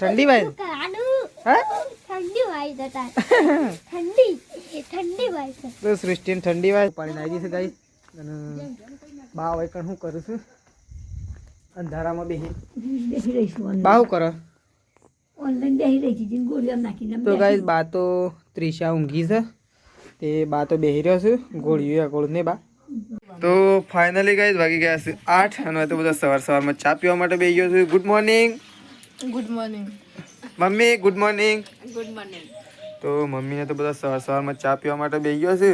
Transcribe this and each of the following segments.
ठंडी भाई हाँ ठंडी भाई तो सृष्टि ने ठंडी भाई पानी नाई दी से गाई बा भाई कण हूँ करूँ છું અંધારામાં બેહી रही છું બા હું કરો ઓનલાઈન બેહી રહી હતી ગોળીઓ નાખીને તો ગાઈસ બા તો ત્રિષા ઊંઘી છે તે બા તો બેહી રહ્યો છે ગોળીઓ ગોળ ને બા તો ફાઇનલી ગાઈસ વાગી ગયા છે 8 અને તો બધા સવારમાં ચા પીવા માટે બેહી ગયો છે good morning mummy good morning તો મમ્મીને તો બધા સવારમાં ચા પીવા માટે બેહી ગયો છે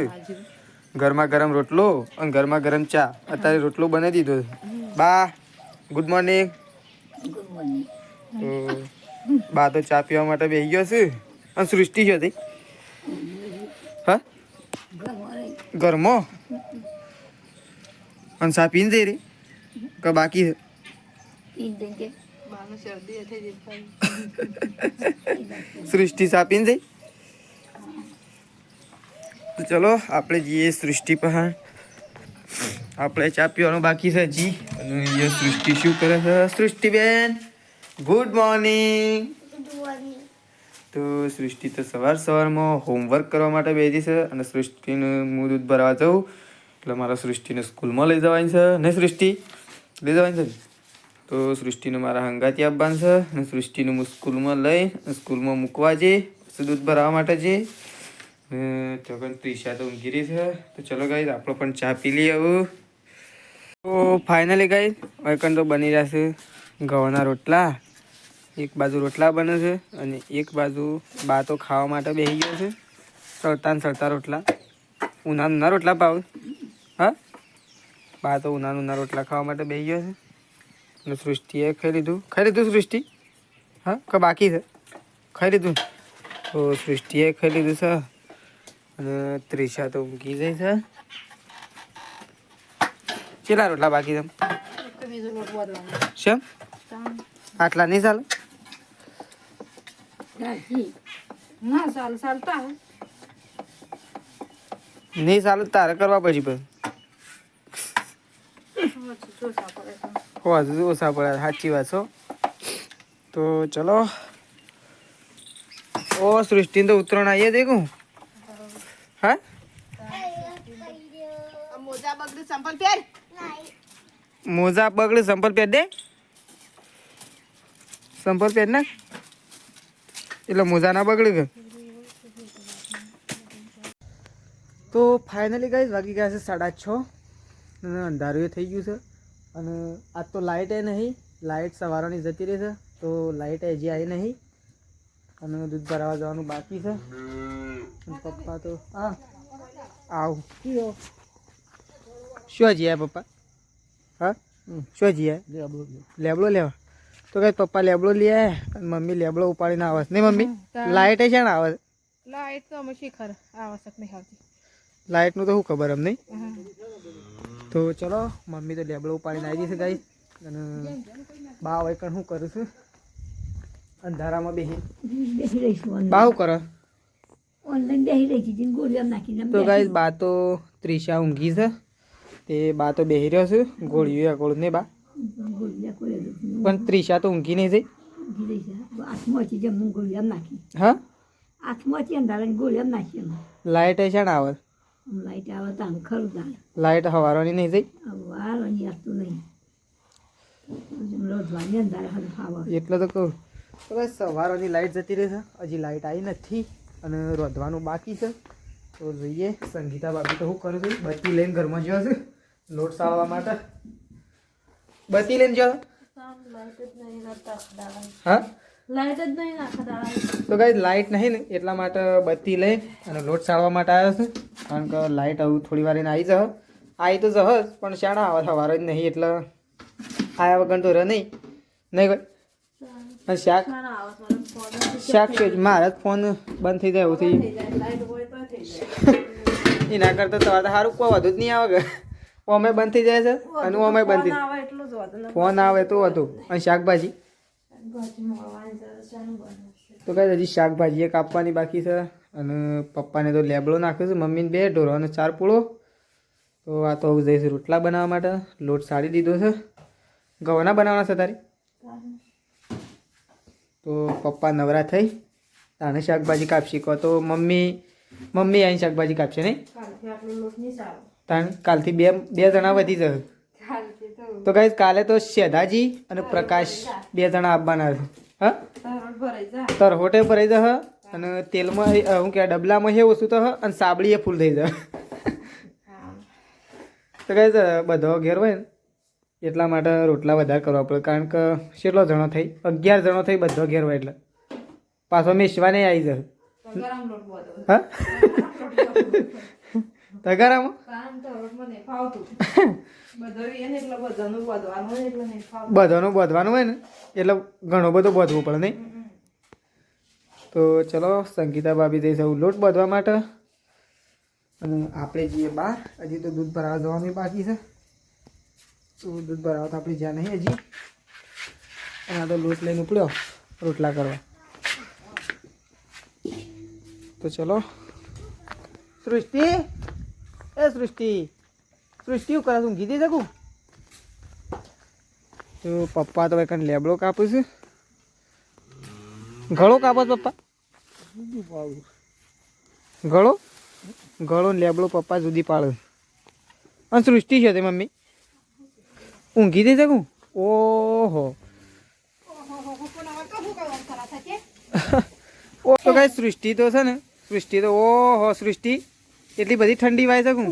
ગરમા ગરમ રોટલો અને ગરમા ગરમ ચા અત્યારે રોટલો બનાવી દીધો બા ગુડ મોર્નિંગ તો બા તો ચા પીવા માટે બેસી ગયો છે અને સૃષ્ટિ છે હતી હા ગરમો અને ચા પીને જઈ રહી કે બાકી છે સૃષ્ટિ ચા પીને જઈ તો ચલો આપણે જઈએ સૃષ્ટિ પર આપણે ચા પીવાનું બાકી છે જી અને એ સૃષ્ટિ શું કરે છે સૃષ્ટિબેન ગુડ મોર્નિંગ તો સૃષ્ટિ તો સવારમાં હોમવર્ક કરવા માટે બેસી છે અને સૃષ્ટિને હું દૂધ ભરવા જાઉં એટલે મારા સૃષ્ટિને સ્કૂલમાં લઈ જવાની છે ને સૃષ્ટિ લઈ જવાની છે તો સૃષ્ટિને મારા હંગાથી આપવાનું છે અને સૃષ્ટિને હું સ્કૂલમાં લઈ સ્કૂલમાં મૂકવા જઈએ પછી દૂધ ભરવા માટે જઈએ તો પણ ત્રિષા તો ઊંઘી રહી છે તો ચલો ગાઈસ આપણે પણ ચા પી લઈએ આવું તો ફાઇનલી ગાઈસ હવે તો બની રહ્યા છે ઘઉંના રોટલા એક બાજુ રોટલા બને છે અને એક બાજુ બા તો ખાવા માટે બેસી ગયો છે સળતા રોટલા ઉનાળાના રોટલા પાવ હા બા તો ઉનાળાના રોટલા ખાવા માટે બેસી ગયો છે અને સૃષ્ટિએ ખાઈ લીધું સૃષ્ટિ હા કે બાકી છે ખાઈ લીધું તો સૃષ્ટિએ ખાઈ લીધું છે અને ત્રિષા તો ઊંઘી જાય છે કેટલા રોટલા બાકી છે શેમ આટલા નહીં ચાલે નહીં ચાલે તારે કરવા પછી પણ ઓછા પડે સાચી વાત છો તો ચલો ઓ સૃષ્ટિને તો ઉતરણ આવીએ દેખું હા મોજા બગડે સંપલ પહેર દે સંપલ પહેર ને એટલે મોજા ના બગડે કે તો ફાઇનલી ગાઈસ વાગી ગયા છે 6:30 અને અંધારું થઈ ગયું છે અને આજ તો લાઇટ નહીં લાઇટ સવારની જતી રહી છે તો લાઇટ હજી આવી નહીં અને દૂધ ભરાવા જવાનું બાકી છે પપ્પા તો હા આવ શું હજી પપ્પા હા શું હજી લેબડો લેવા તો કઈ પપ્પા લેબડો લઈ આવ્યા અને મમ્મી લેબડો ઉપાડીને આવે નહીં મમ્મી લાઇટ છે ને આવે લાઈટ તો અમે શીખર આવશ્યક નહીં આવતી લાઇટનું તો શું ખબર એમ નહીં તો ચલો મમ્મી તો લેબડો ઉપાડીને આવી જશે ગાઈ અને બા હોય કણ શું કરું છું અંધારામાં બેસી રહી છું બા શું કરો ઓનલાઈન બેહી રહી હતી ગોળીઓ નાખીને તો ગાઈસ બા તો ત્રિષા ઊંઘી છે તે બા તો બેહી રહ્યો છે ગોળીઓ ગોળ ને બા પણ ત્રિષા તો ઊંઘી નહીં જઈ હાથમાંથી જમવું ગોળીઓ નાખી હા હાથમાંથી અંધારાની ગોળીઓ નાખી લાઇટ છે ને આવે લાઈટ આવે તો આમ ખરું તારે લાઇટ હવારવાની નહીં જઈ વારવાની આવતું નહીં રોજવાની અંધારે ખરું ખાવા એટલે તો કહું તો બસ સવારની લાઇટ જતી રહી છે હજી લાઇટ આવી નથી અને રોધવાનું બાકી છે તો જોઈએ સંગીતા બાબી તો શું કરું છું બત્તી લઈને ઘરમાં જ્યો છે લોટ સાળવા માટે બત્તી લઈને જ્યો હા લાઈટ જ નહીં નાખતા તો કઈ લાઇટ નહીં ને એટલા માટે બત્તી લઈ અને લોટ સાળવા માટે આવ્યો છે કારણ કે લાઇટ આવું થોડી વાર એને આવી જશે આવી તો જશે પણ શાણા આવે સવારે જ નહીં એટલે આવ્યા વગર તો રહે નહીં ભાઈ અને શાક છે મારા જ ફોન બંધ થઈ જાય એવું થઈ એના કરતાં તો સારું કોઈ વધુ જ નહીં આવે કે ઓમે બંધ થઈ જાય છે અને ઓમે બંધ થઈ ફોન આવે તો વધુ અને શાકભાજી તો કઈ હજી શાકભાજી કાપવાની બાકી છે અને પપ્પાને તો લેબડો નાખ્યો છે મમ્મીને 2 ઢોરોનો 4 પૂળો તો આ તો જઈશ રોટલા બનાવવા માટે લોટ સાડી દીધો છે ઘઉંના બનાવવાના છે તારી તો પપ્પા નવરા થઈ તાણે શાકભાજી કાપશી કહો તો મમ્મી આવીને શાકભાજી કાપશે નહીં તાણ કાલથી બે જણા વધી જશે તો ગાઈસ કાલે તો શેધાજી અને પ્રકાશ 2 જણા આવવાના છે હા તરહોટે ભરાઈ જશે અને તેલમાં હું કે ડબલામાં હે ઓછું તો અને સાબડીએ ફૂલ થઈ જાય તો ગાઈસ બધો ઘેર હોય ને એટલા માટે રોટલા વધારે કરવા પડે કારણ કે કેટલો જણો થઈ 11 જણો થઈ બધો ઘેર હોય એટલે પાછો મેશવાને આવી જશે હા બધાનું બોધવાનું હોય ને એટલે ઘણો બધો બોધવું પડે નહીં તો ચલો સંગીતા ભાભી જઈ જવું લોટ બોધવા માટે અને આપણે જઈએ બહાર હજી તો દૂધ ભરાવા જવાનું બાકી છે તો દૂધ ભરાવા તો આપણે જ્યાં નહીં હજી અને આ તો લોટ લઈને ઉપડ્યો રોટલા કરવા તો ચલો સૃષ્ટિ સૃષ્ટિ શું કરે તું કીધી શકું તો પપ્પા તો કંઈ લેબડો કાપું છે ગળો કાપો પપ્પા ગળો લેબડો પપ્પા જુદી પાડે અને સૃષ્ટિ છે તે મમ્મી ઊંઘી દઈ શકું ઓહો ઓ તો કઈ સૃષ્ટિ તો છે ને સૃષ્ટિ તો ઓહો સૃષ્ટિ એટલી બધી ઠંડી વાય શકું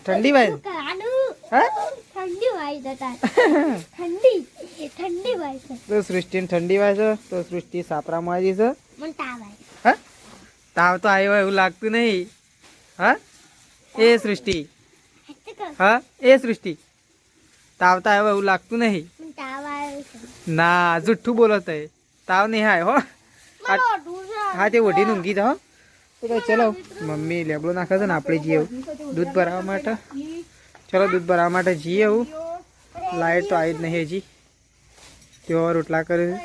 ઠંડી વાય તો સૃષ્ટિને ઠંડી વાય છે તો સૃષ્ટિ સાપરામાં આવી છે હા તાવ તો આવ્યો એવું લાગતું નહીં હા એ સૃષ્ટિ હા એ સૃષ્ટિ તાવ તો આવ્યો એવું લાગતું નહીં ના જુઠ્ઠું બોલો તો તાવ નહીં આવ્યો હો હા તે ઓઢીને ઊંઘી જાઓ તો ચલો મમ્મી લેબડો નાખે છે ને આપણે જઈએ દૂધ ભરાવવા માટે ચલો દૂધ ભરાવવા માટે જઈએ એવું લાઈટ તો આવી જ નહીં હજી તેઓ રોટલા કરે છે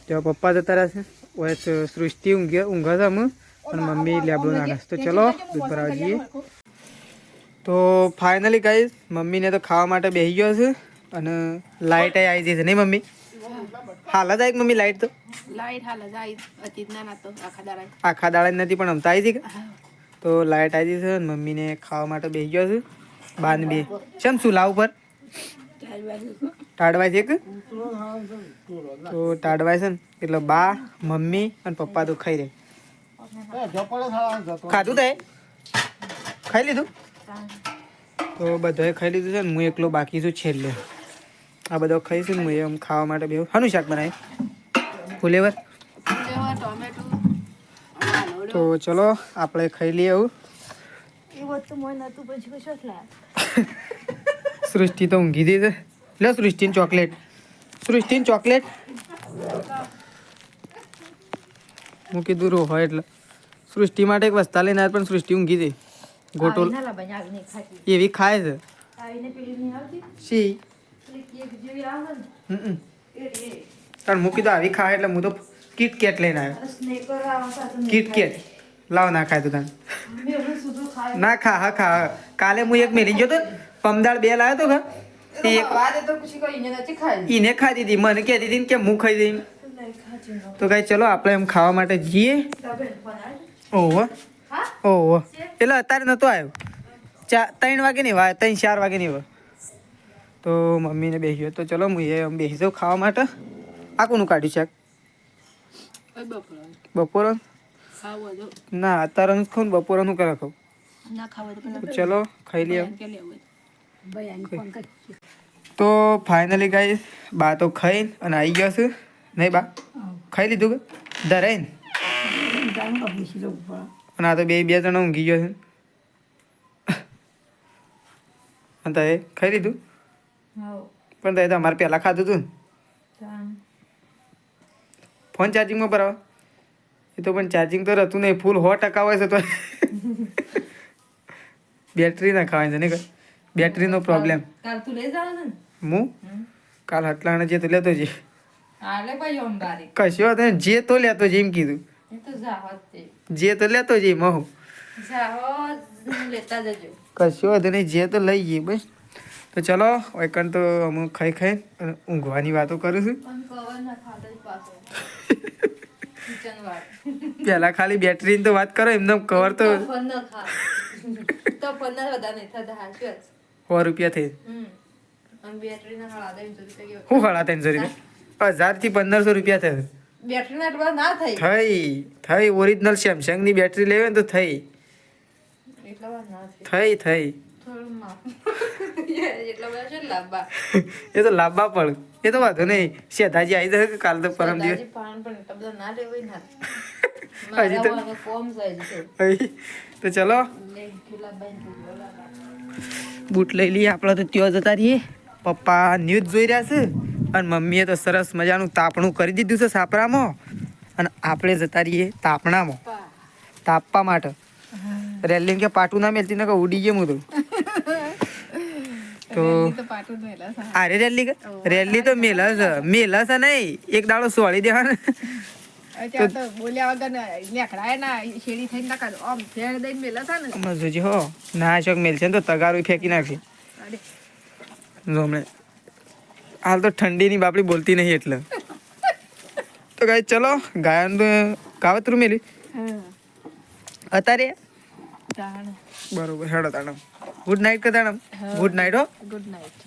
તેઓ પપ્પા જતા રહેશે ઓય સૃષ્ટિ ઊંઘે છે અમે અને મમ્મી લેબડો નાખે તો ચલો દૂધ ભરાવવા જઈએ તો ફાઇનલી ગાઈસ મમ્મીને તો ખાવા માટે બેસી ગયો છે અને લાઈટ આવી જશે નહીં મમ્મી હાલ જ આવી મમ્મી લાઈટ તો આખા દાડા નથી પણ અમતા આવી હતી તો લાઈટ આવી છે મમ્મીને ખાવા માટે બેસી ગયો છે બાંધ બે ચમ શું લાવ ઉપર ટાઢવાય છે કે તો ટાઢવાય છે ને એટલે બા મમ્મી અને પપ્પા તો ખાઈ રહે ખાધું તે ખાઈ લીધું તો બધાએ ખાઈ લીધું છે ને હું એકલો બાકી છું છેલ્લે આ બધો ખાઈશું ને હું એમ ખાવા માટે બેહું શાનું શાક બનાવી ફુલેવર તો ચલો આપણે ખાઈ લઈએ એવું સૃષ્ટિ તો ઊંઘી દી છે લે સૃષ્ટિની ચોકલેટ હું કીધું રો હોય એટલે સૃષ્ટિ માટે એક વસ્તા લઈને આવ્યા પણ સૃષ્ટિ ઊંઘી દે ગોટો એવી ખાય છે શી કારણ મૂકી દો આવી ખાય એટલે હું તો કિટકેટ લઈને આવ્યો કિટકેટ લાવ ના ખાય તો તને ના ખા કાલે હું એક મેલી ગયો તો પમદાળ 2 લાવ્યો તો ખા એને ખાધી હતી મને કહેતી હતી કે હું ખાઈ દઈ તો કઈ ચલો આપણે એમ ખાવા માટે જઈએ ઓહો એટલે અત્યારે નતો આવ્યો 3 વાગે નહીં 3-4 વાગે નહીં તો મમ્મીને બેસી ગયો તો ચલો હું એમ બેસી જાઉં ખાવા માટે આ કોનું કાઢ્યું શાક બપોર ના અત્યારે જ ખાઉં બપોરનું કરે ખાઉં ચલો ખાઈ લઈએ તો ફાઇનલી ગાઈસ બા તો ખાઈને અને આવી ગયો છે નહીં બા ખાઈ લીધું કે ધરાઈને અને આ તો બે જણા ઊંઘી ગયો છે અને તે ખાઈ લીધું પણ તે અમારે પહેલાં ખાધું હતું ફોન ચાર્જિંગમાં બરાબર એ તો પણ ચાર્જિંગ તો રહેતું નહીં ફૂલ 100% હોય છે તો બેટરી ના ખાવાની છે નહીં બેટરીનો પ્રોબ્લેમ હું કાલ હટલાણે જે તો લેતો જઈ કશો હતો જે તો લેતો જઈ એમ કીધું જે તો લેતો જઈ મહુ કશો હતો નહીં જે તો લઈ જઈએ બસ તો તો ચલો વૈકણ તો અમુક ખાઈ ખાઈ અને ઊંઘવાની વાતો કરું છું પેલા ખાલી બેટરીની તો વાત કરો એમને કવર તો 100 રૂપિયા થઈ હું 350 રૂપિયા 1000 થી 1500 રૂપિયા થયો બેટરી ના એટલા ના થઈ થઈ ઓરિજિનલ સેમસંગ ની બેટરી લેવે ને તો થઈ એટલા વાર ના થઈ થઈ થોડું માપ એટલા બધા છે લાંબા એ તો લાંબા પણ એ તો વાંધો નહીં શેઠાજી આવી જશે કે કાલ તો પરમ દિવસ દાદાજી પાન પણ એટલા બધા ના લેવાય ના હજી તો- મારા કોમ સાઈઝ છે તો ચલો લે કિલા બાઈ બૂટ લઈ લઈએ આપણે તો ત્યાં જતા રહીએ પપ્પા ન્યૂઝ જોઈ રહ્યા છે અને મમ્મીએ તો સરસ મજાનું તાપણું કરી દીધું છે સાપરામાં અને આપણે જતા રહીએ તાપણામાં તાપવા માટે રેલીને કે પાટું ના મેલતી ને કે ઉડી ગયો હું તો તો પાટું મેલા સા અરે રેલી તો મેલસ નહીં એક દાડો સોળી દેવાનો અચ્છા તો બોલ્યા વગર નેકડાય ના શેરી થઈને ના કાઢો આમ ફેર દઈને મેલા થા ને મજુજી હો ના શોક મેલશે ને તો તગારું ફેંકી નાખશે અરે જો હમણાં હાલ તો ઠંડીની બાપડી બોલતી નહીં એટલે તો ગાય ચલો ગાયન કાવતરું મેલી હા અત્યારે તાણ બરોબર હેડો તાણમ ગુડ નાઇટ કે તાણમ ગુડ નાઇટ હો ગુડ નાઇટ